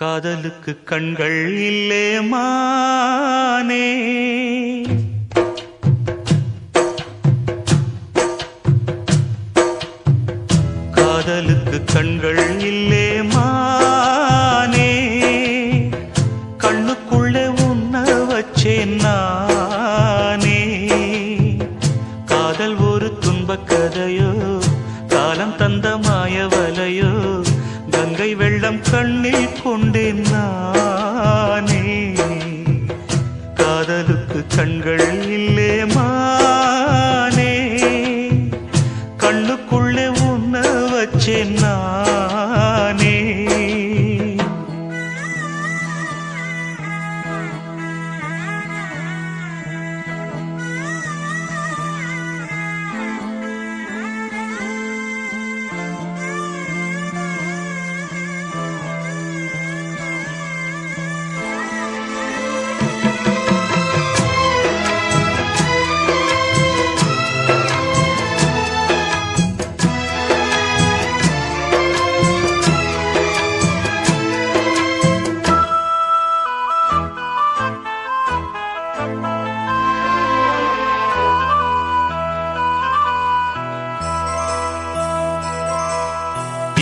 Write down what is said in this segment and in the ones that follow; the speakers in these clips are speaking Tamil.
காதலுக்கு கண்கள் இல்லே மானே, காதலுக்கு கண்கள் இல்லே மானே, கண்ணுக்குள்ளே உன்ன வச்சேன் நானே. காதல் ஒரு துன்பக் கதையோ, காலம் தந்த மாயவலையோ, கங்கை வெள்ளம் கண்ணில் கொண்டேன் நானே. காதலுக்கு கண்கள் இல்லே மானே, கண்ணுக்குள்ளே உன்ன வச்சேன் நானே.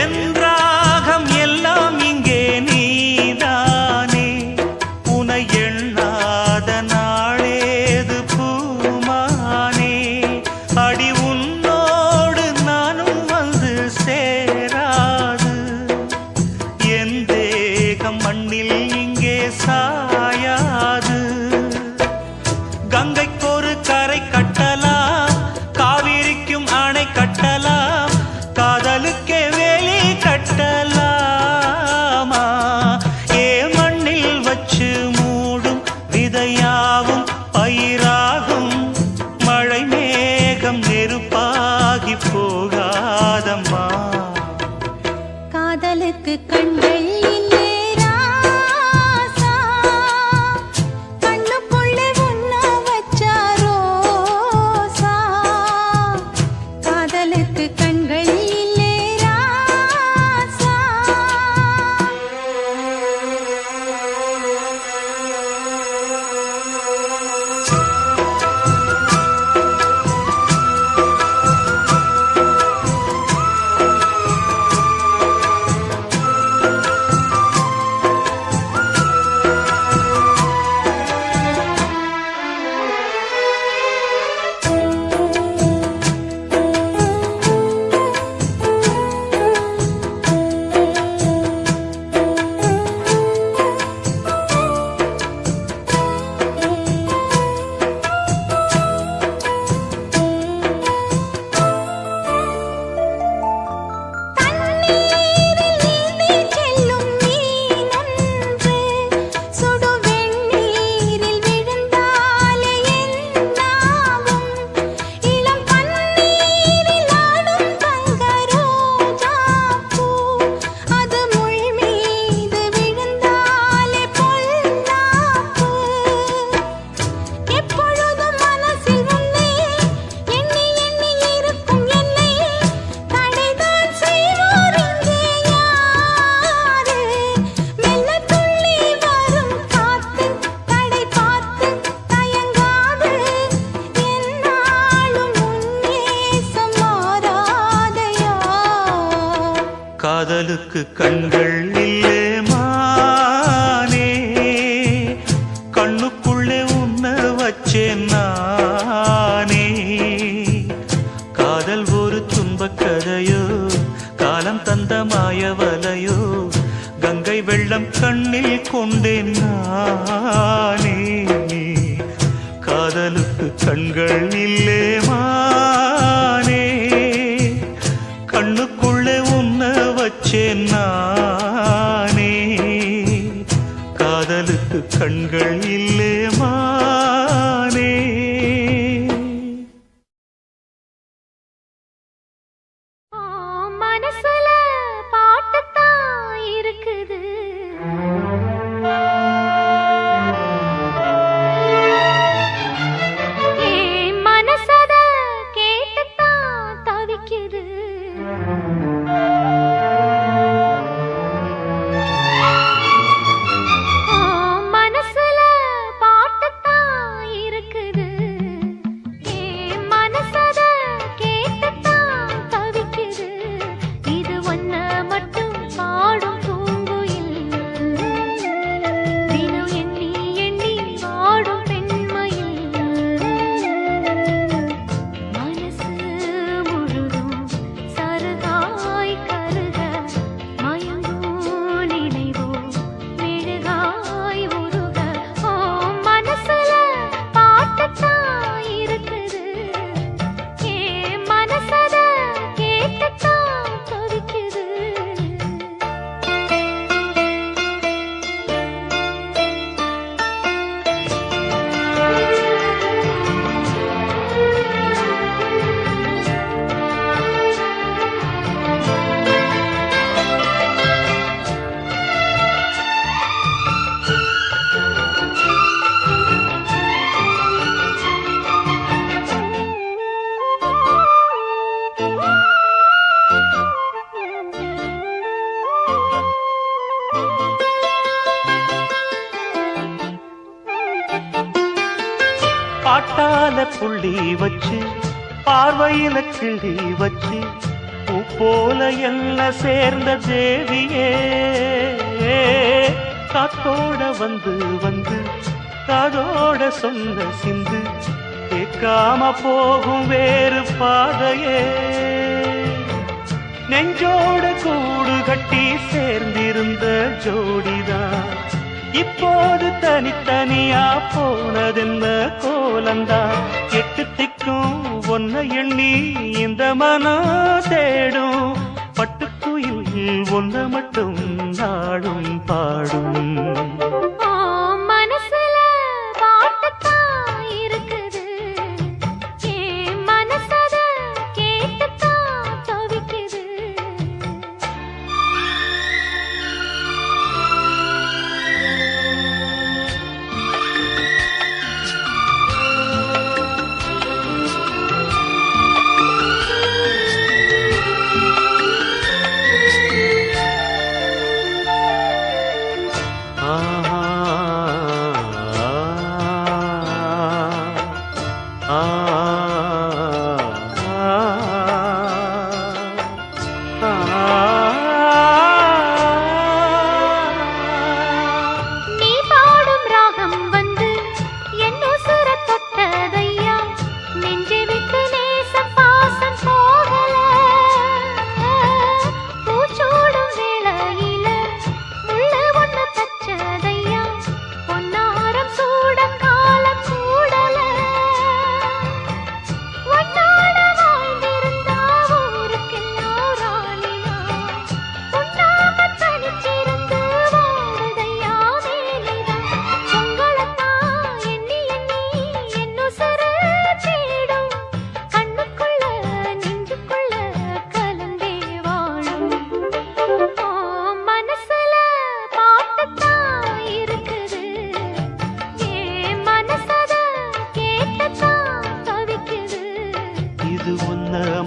என் ராகம் எல்லாம் இங்கே நீதானே, உனை எண்ணாத நாளேது பூமானே. அடி உன்னோடு நானும் வந்து சேராது, என் தேகம் மண்ணில் இங்கே சாயாது. கங்கைக்கு ஒரு கரை கட்டலாம், காவிரிக்கும் அணை கட்டலாம், காதலுக்கே கட்டலாமா? ஏ மண்ணில் வச்சு மூடும் விதையாவும் பயிராகும், மழை மேகம் நெருப்பாகி போகாதம்மா. காதலுக்கு கண்கள் இல்லே ராசா, கண்ணுக்குள்ளே உன்ன வச்சா ரோசா. காதலுக்கு கண்கள் காதலுக்கு கண்கள் இல்லே மானே, கண்ணுக்குள்ளே உன்ன வச்சேன் நானே. காதல் ஒரு துன்பக் கதையோ, காலம் தந்த மாயவலையோ, கங்கை வெள்ளம் கண்ணில் கொண்டேன் நானே. காதலுக்கு கண்கள் இல்லே மானே, கண்ணுக்குள்ளே உன்ன வச்சேன் நானே. காதலுக்கு கண்கள் இல்லே மானே. மனசுல பாட்டுத்தான் இருக்குது, மனசத கேட்டுத்தான் தவிக்குது. கண்ணால புள்ளி வச்சு பார்வையில கிள்ளி வச்சு பூ போல என்ன சேர்ந்த தேவியே காத்தோட வந்து வந்து காதோட சொன்ன சிந்து கேட்காம போகும் வேறு பாதையே நெஞ்சோட கூடு கட்டி சேர்ந்திருந்த ஜோடிதான் இப்போது தனித்தனியா போனதென்ன கோலந்தான் எட்டு திக்கும் ஒன்ன எண்ணி இந்த மனம் தேடும் பட்டுக்குயில் ஒன்ன மட்டும் நாடும் பாடும்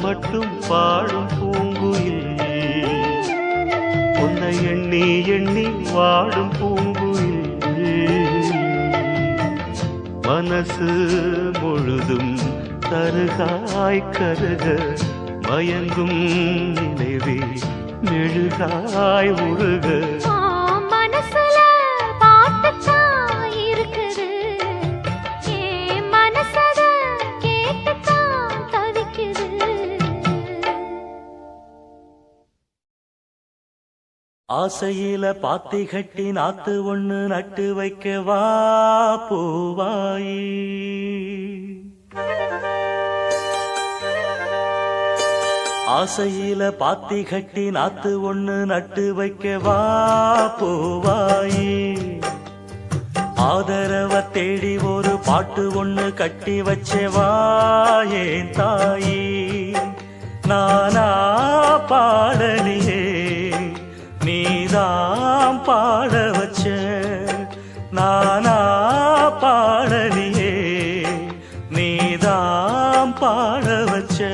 மட்டும் பாடும் பூங்குயில் உன்னை எண்ணி எண்ணி வாடும் பூங்குயில் மனசு முழுதும் தருகாய் கருக மயங்கும் நினைவே மெழுகாய் உருக ஆசையில பாத்தி கட்டி நாத்து ஒண்ணு நட்டு வைக்க வா பூவாயி ஆசையில பாத்தி கட்டி நாத்து ஒண்ணு நட்டு வைக்க வா பூவாயி ஆதரவ தேடி ஒரு பாட்டு ஒண்ணு கட்டி வச்சே வா ஏன் தாயி நானா பாடலியே நீதான் பாட வச்ச நானா பாடலியே நீதான் பாட வச்ச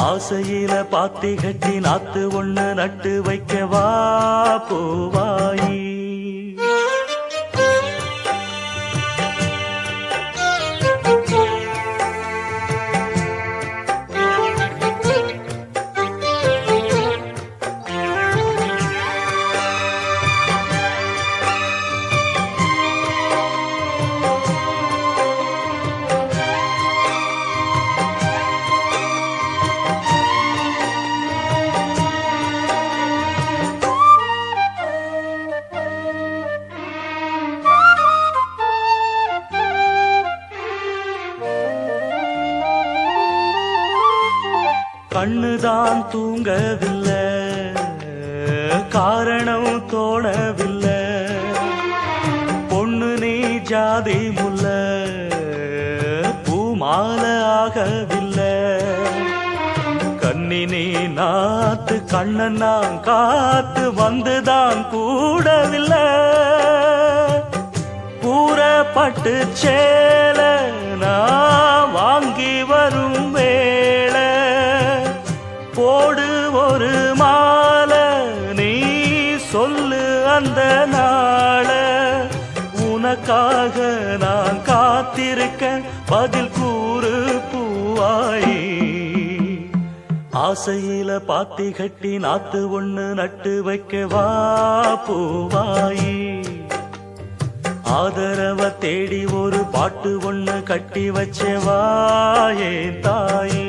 ஆசையில பாத்தி கட்டி நாத்து ஒண்ணு நட்டு வைக்க வா பூவாயி கண்ணுதான் தூங்கவில்லை காரணம் தோணவில்லை பொண்ணு நீ ஜாதி முல்ல பூமால ஆகவில்லை கண்ணினி நாத்து கண்ணன் நான் காத்து வந்துதான் கூடவில்லை கூறப்பட்டு சேல நான் வாங்கி வரும் வேளை போடு ஒரு மாலை நீ சொல்லு அந்த நாள உனக்காக நான் காத்திருக்க பதில் கூறு பூவாயி. ஆசையில பாத்தி கட்டி நாத்து ஒண்ணு நட்டு வைக்கவா பூவாயி. ஆதரவ தேடி ஒரு பாட்டு ஒண்ணு கட்டி வச்சவா ஏன் தாயி.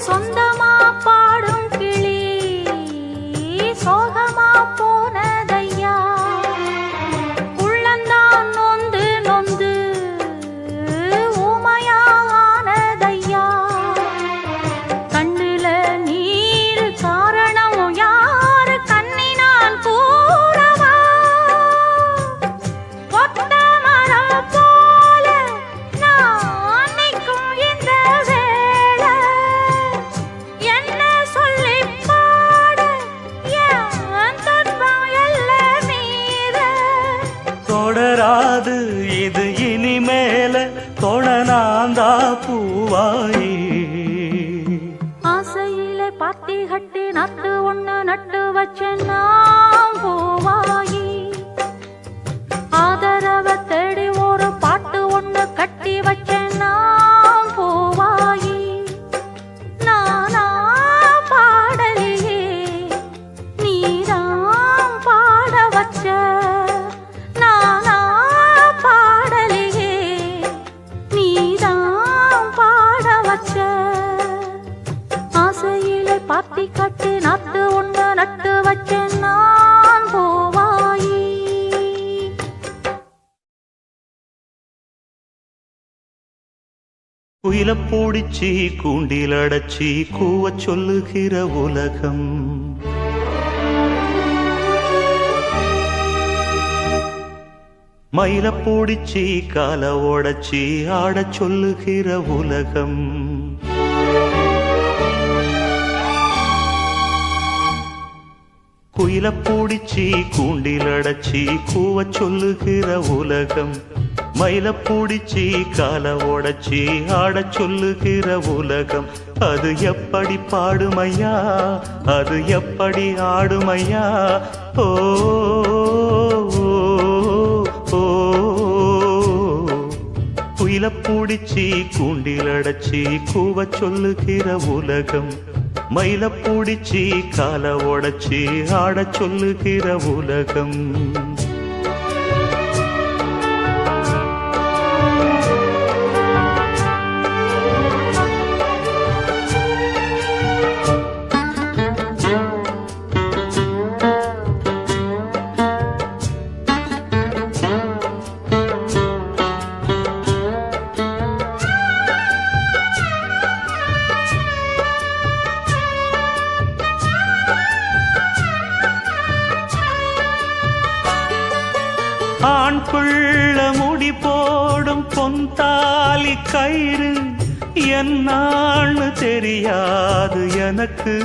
சொந்தமா பாடும் கிளி சோகமா போனதையா. உள்ளந்தான் நொந்து நொந்து ஊமையானதையா. கண்ணுல நீர் காரணம் யாரு கண்ணினால் கூறவா. ஒத்த மரம் போல நான் நிற்கும் இந்த வேளை. என்ன சொல்லி பாட என் துன்பம் எல்லாம் மீற. தொடராது இது இனிமேல தொடனாந்தா பூவாயி. ஆசையில பாத்தி கட்டி நட்டு ஒண்ணு நட்டு வச்ச நாம் பூவாயி. ஆதரவ தேடி ஒரு பாட்டு ஒண்ணு கட்டி வச்ச நாம் பூவாயி. நானா பாடலையே நீதான் பாட வச்ச. நானா பாடலையே நீதான் பாட வச்ச. ஆசையிலே பாத்தி கட்டி நாத்து ஒண்ணு நட்டு வச்ச நான் பூவாயி. குயில பூடிச்சி கூண்டில் அடைச்சி கூவச் சொல்லுகிற உலகம். மயில பூடிச்சி கால ஓடச்சி ஆடச் சொல்லுகிற உலகம். குயில பூடிச்சி கூண்டில் அடைச்சி கூவச் சொல்லுகிற உலகம். மயில பூடிச்சி கால ஓடச்சி ஆடச் சொல்லுகிற உலகம். அது எப்படி பாடுமையா அது எப்படி ஆடுமையா. ஓ ஓ, குயில பூடிச்சி கூண்டில் அடைச்சி கூவச் சொல்லுகிற உலகம். மயில பூடிச்சி கால ஓடச்சி ஆடச் சொல்லுகிற உலகம். ஆண் பிள்ள முடி போடும் பொன்தாலி கயிறு என்னான்னு தெரியாது எனக்கு.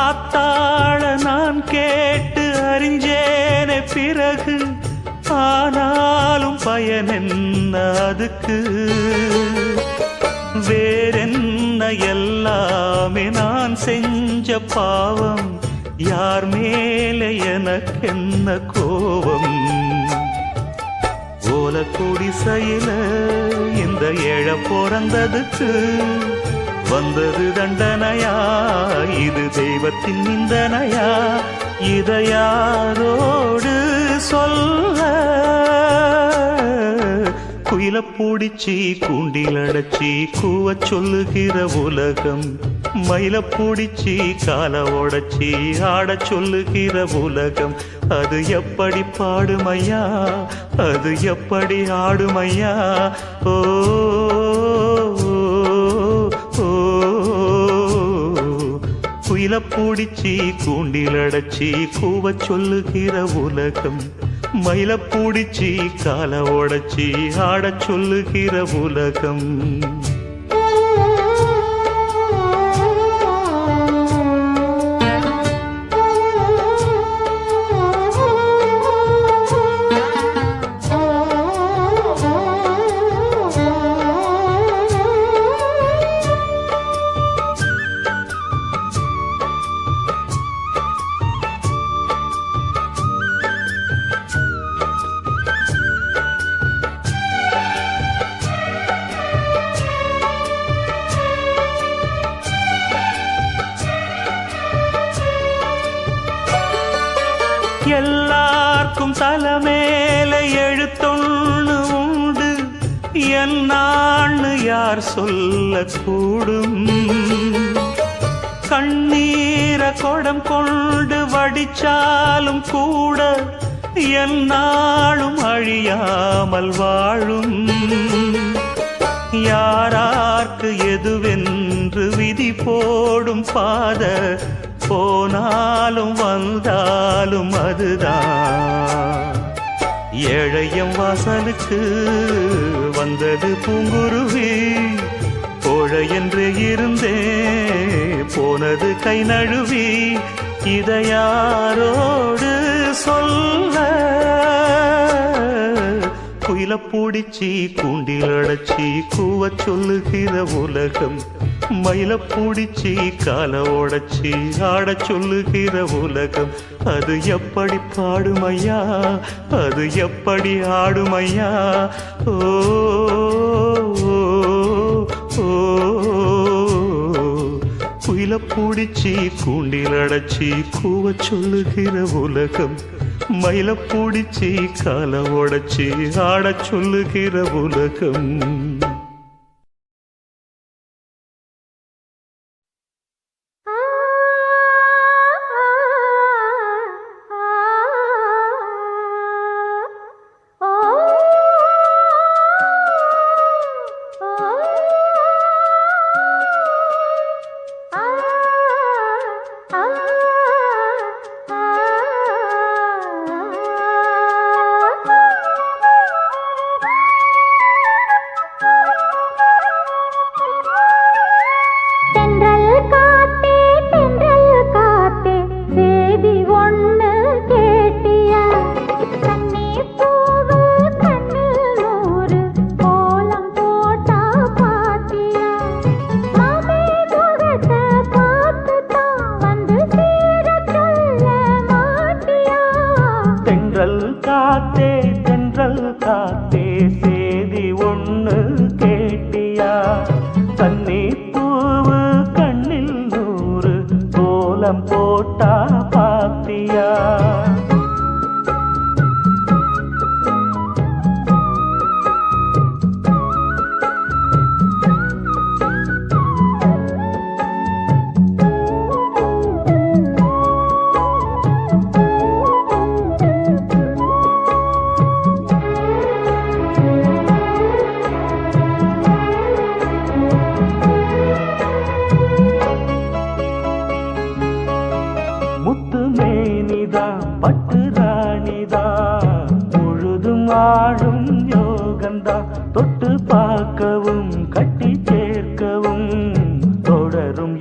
ஆத்தாள நான் கேட்டு அறிஞ்சேனே பிறகு. ஆனாலும் பயன் என்ன அதுக்கு. வேறென்ன எல்லாமே நான் செஞ்ச பாவம். யார் மேலே எனக்கென்ன கோபம். ஓல குடிசையில இந்த ஏழ பிறந்ததுக்கு வந்தது தண்டனையா இது தெய்வத்தின் நிந்தனையா. இதை யாரோடு சொல்ல. குயில பூடிச்சி கூண்டில் அடைச்சி கூவச் சொல்லுகிற உலகம். மயில பூடிச்சி கால ஓடச்சி ஆடச் சொல்லுகிற உலகம். அது எப்படி பாடுமையா அது எப்படி ஆடுமையா. ஓ குயில பூடிச்சி கூண்டில் அடைச்சி கூவ சொல்லுகிற உலகம், மயில பூடிச்சி கால உடைச்சி ஆடச் சொல்லுகிற உலகம். எல்லார்க்கும் தலைமேல எழுத்தொன்னு உண்டு, என்னான்னு யார் சொல்லக்கூடும்? கண்ணீர கொடம் கொண்டு வடிச்சாலும் கூட என்னாலும் அழியாமல் வாழும். யாரார்க்கு எதுவென்று விதி போடும் பாத போனாலும் வந்தாலும் அதுதான். ஏழையம் வாசலுக்கு வந்தது பூங்குருவி, கோழை என்று இருந்தே போனது கை நழுவி. இதை யாரோடு சொல்ல? குயில பூடிச்சி கூண்டில் அடைச்சி கூவ சொல்லுகிற உலகம், மயில பூடிச்சி கால உடைச்சி ஆடச் சொல்லுகிற உலகம். அது எப்படி பாடுமையா, அது எப்படி ஆடுமையா? ஓ குயில பூடிச்சி கூண்டில் அடைச்சி கூவ சொல்லுகிற உலகம், மயில பூடிச்சி கால உடைச்சி ஆடச் சொல்லுகிற உலகம். காத்தே தென்றல் காத்தே சேதி ஒண்ணு கேட்டியா? தண்ணி பூவு கண்ணில் நூறு கோலம் போட்டா பாத்தியா? பட்டு ராணிதா முழுதும் ஆடும் யோகந்தா, தொட்டு பார்க்கவும் கட்டி சேர்க்கவும் தொடரும்